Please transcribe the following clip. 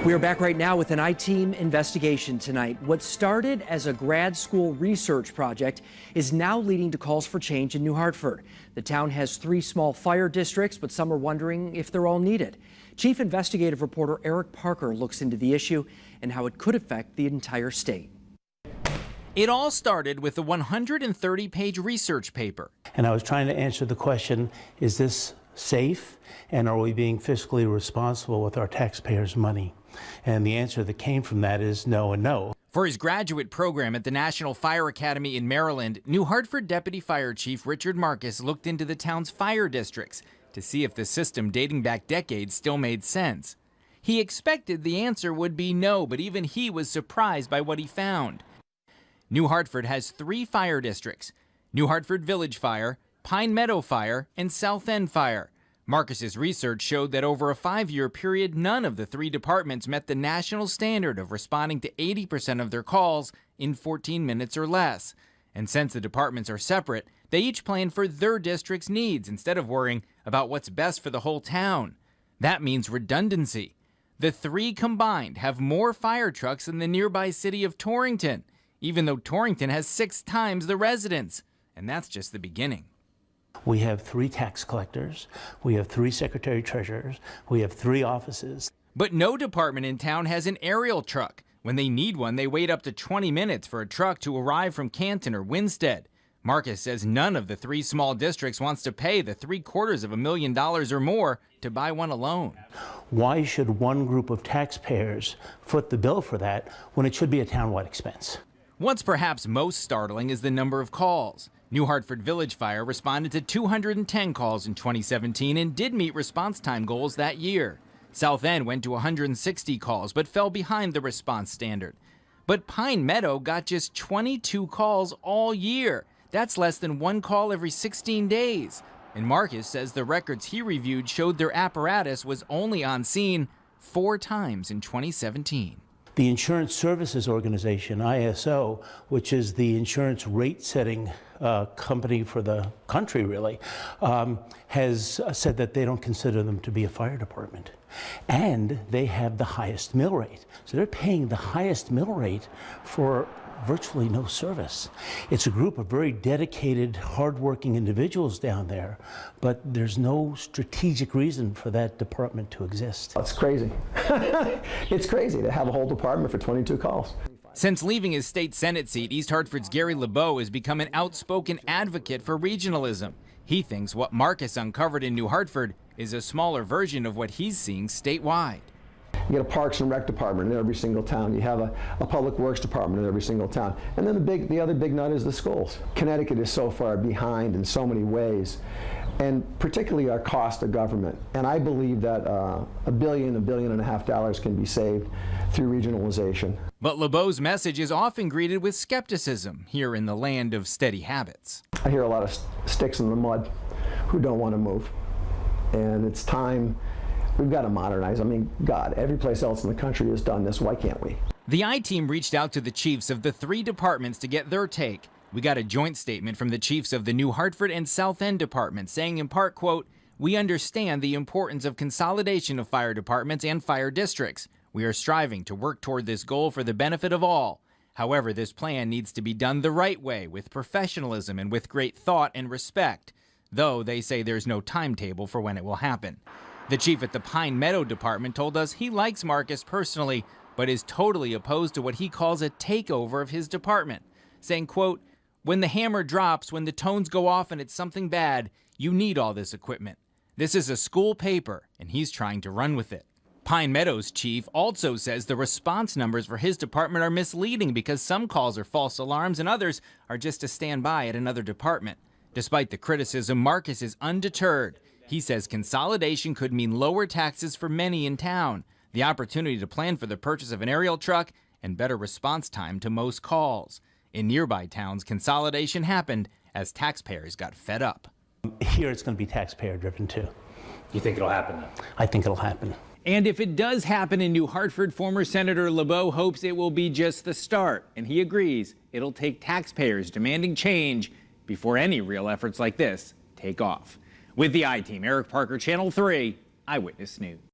We are back right now with an I-Team investigation tonight. What started as a grad school research project is now leading to calls for change in New Hartford. The town has 3 small fire districts, but some are wondering if they're all needed. Chief investigative reporter Eric Parker looks into the issue and how it could affect the entire state. It all started with a 130-page research paper. And I was trying to answer the question, is this safe, and are we being fiscally responsible with our taxpayers' money? And the answer that came from that is no and no. For his graduate program at the National Fire Academy in Maryland, New Hartford Deputy Fire Chief Richard Marcus looked into the town's fire districts to see if the system dating back decades still made sense. He expected the answer would be no, but even he was surprised by what he found. New Hartford has 3 fire districts: New Hartford Village Fire, Pine Meadow Fire, and South End Fire. Marcus's research showed that over a 5-year period, none of the 3 departments met the national standard of responding to 80% of their calls in 14 minutes or less. And since the departments are separate, they each plan for their district's needs instead of worrying about what's best for the whole town. That means redundancy. The 3 combined have more fire trucks than the nearby city of Torrington, even though Torrington has 6 times the residents. And that's just the beginning. We have 3 tax collectors, we have 3 secretary treasurers, we have 3 offices. But no department in town has an aerial truck. When they need one, they wait up to 20 minutes for a truck to arrive from Canton or Winstead. Marcus says none of the 3 small districts wants to pay the $750,000 or more to buy one alone. Why should one group of taxpayers foot the bill for that when it should be a townwide expense? What's perhaps most startling is the number of calls. New Hartford Village Fire responded to 210 calls in 2017 and did meet response time goals that year. South End went to 160 calls but fell behind the response standard. But Pine Meadow got just 22 calls all year. That's less than 1 call every 16 days. And Marcus says the records he reviewed showed their apparatus was only on scene 4 times in 2017. The Insurance Services Organization, ISO, which is the insurance rate setting company for the country really, has said that they don't consider them to be a fire department. And they have the highest mill rate. So they're paying the highest mill rate for virtually no service. It's a group of very dedicated, hardworking individuals down there, but there's no strategic reason for that department to exist. It's crazy. It's crazy to have a whole department for 22 calls. Since leaving his state Senate seat, East Hartford's Gary LeBeau has become an outspoken advocate for regionalism. He thinks what Marcus uncovered in New Hartford is a smaller version of what he's seeing statewide. You get a Parks and Rec department in every single town. You have a Public Works department in every single town. And then the other big nut is the schools. Connecticut is so far behind in so many ways, and particularly our cost of government. And I believe that $1 billion, $1.5 billion can be saved through regionalization. But LeBeau's message is often greeted with skepticism here in the land of steady habits. I hear a lot of sticks in the mud who don't want to move. And it's time. We've got to modernize. I mean, God, every place else in the country has done this. Why can't we? The I-Team reached out to the chiefs of the 3 departments to get their take. We got a joint statement from the chiefs of the New Hartford and South End departments saying in part, quote, "We understand the importance of consolidation of fire departments and fire districts. We are striving to work toward this goal for the benefit of all. However, this plan needs to be done the right way, with professionalism and with great thought and respect, though they say there's no timetable for when it will happen." The chief at the Pine Meadow department told us he likes Marcus personally, but is totally opposed to what he calls a takeover of his department, saying, quote, "When the hammer drops, when the tones go off and it's something bad, you need all this equipment. This is a school paper, and he's trying to run with it." Pine Meadow's chief also says the response numbers for his department are misleading because some calls are false alarms and others are just a standby at another department. Despite the criticism, Marcus is undeterred. He says consolidation could mean lower taxes for many in town, the opportunity to plan for the purchase of an aerial truck, and better response time to most calls. In nearby towns, consolidation happened as taxpayers got fed up. Here it's going to be taxpayer driven too. You think it'll happen though? I think it'll happen. And if it does happen in New Hartford, former Senator LeBeau hopes it will be just the start. And he agrees it'll take taxpayers demanding change before any real efforts like this take off. With the I-Team, Eric Parker, Channel 3, Eyewitness News.